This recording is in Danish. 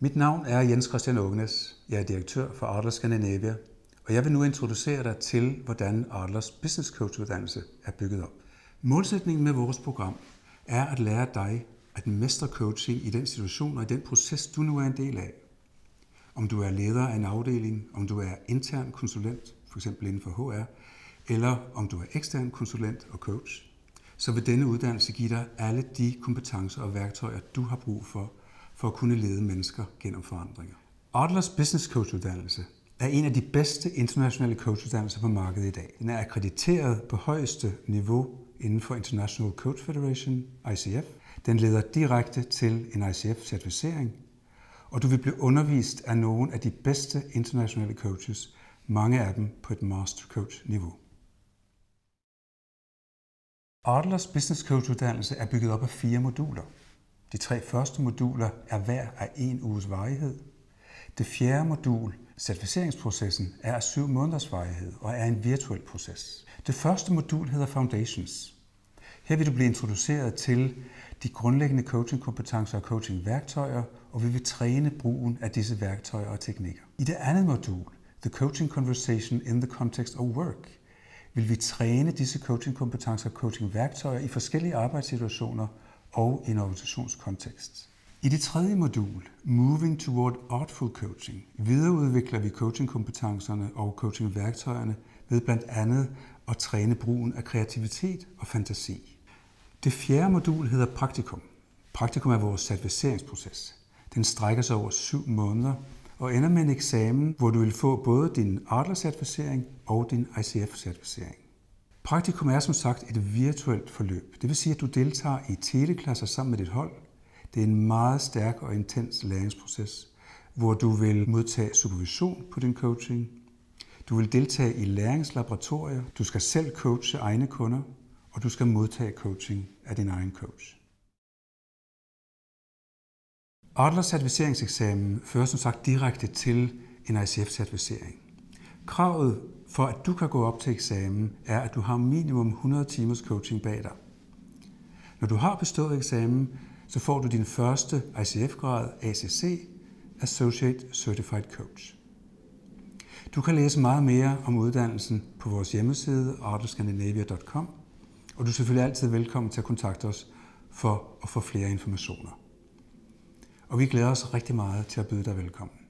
Mit navn er Jens Christian Ågenes. Jeg er direktør for Adler Scandinavia, og jeg vil nu introducere dig til, hvordan Adlers Business Coach-uddannelse er bygget op. Målsætningen med vores program er at lære dig at mestre coaching i den situation og i den proces, du nu er en del af. Om du er leder af en afdeling, om du er intern konsulent, f.eks. inden for HR, eller om du er ekstern konsulent og coach, så vil denne uddannelse give dig alle de kompetencer og værktøjer, du har brug for at kunne lede mennesker gennem forandringer. Adlers Business Coach-uddannelse er en af de bedste internationale coachuddannelser på markedet i dag. Den er akkrediteret på højeste niveau inden for International Coach Federation, ICF. Den leder direkte til en ICF-certificering, og du vil blive undervist af nogle af de bedste internationale coaches, mange af dem på et Master Coach-niveau. Adlers Business Coach-uddannelse er bygget op af 4 moduler. De 3 første moduler er hver af 1 uges varighed. Det 4. modul, certificeringsprocessen, er af 7 måneders varighed og er en virtuel proces. Det første modul hedder Foundations. Her vil du blive introduceret til de grundlæggende coachingkompetencer og coachingværktøjer, og vi vil træne brugen af disse værktøjer og teknikker. I det andet modul, The Coaching Conversation in the Context of Work, vil vi træne disse coachingkompetencer og coachingværktøjer i forskellige arbejdssituationer og i en organisationskontekst. I det 3. modul, Moving Toward Artful Coaching, videreudvikler vi coachingkompetencerne og coachingværktøjerne ved blandt andet at træne brugen af kreativitet og fantasi. Det 4. modul hedder Praktikum. Praktikum er vores certificeringsproces. Den strækker sig over 7 måneder og ender med en eksamen, hvor du vil få både din Adler-certificering og din ICF-certificering. Praktikum er som sagt et virtuelt forløb. Det vil sige, at du deltager i teleklasser sammen med dit hold. Det er en meget stærk og intens læringsproces, hvor du vil modtage supervision på din coaching. Du vil deltage i læringslaboratorier. Du skal selv coache egne kunder, og du skal modtage coaching af din egen coach. Adlers certificeringseksamen fører som sagt direkte til en ICF-certificering. Kravet for at du kan gå op til eksamen er, at du har minimum 100 timers coaching bag dig. Når du har bestået eksamen, så får du din første ICF-grad ACC, Associate Certified Coach. Du kan læse meget mere om uddannelsen på vores hjemmeside adlerscandinavia.com, og du er selvfølgelig altid velkommen til at kontakte os for at få flere informationer. Og vi glæder os rigtig meget til at byde dig velkommen.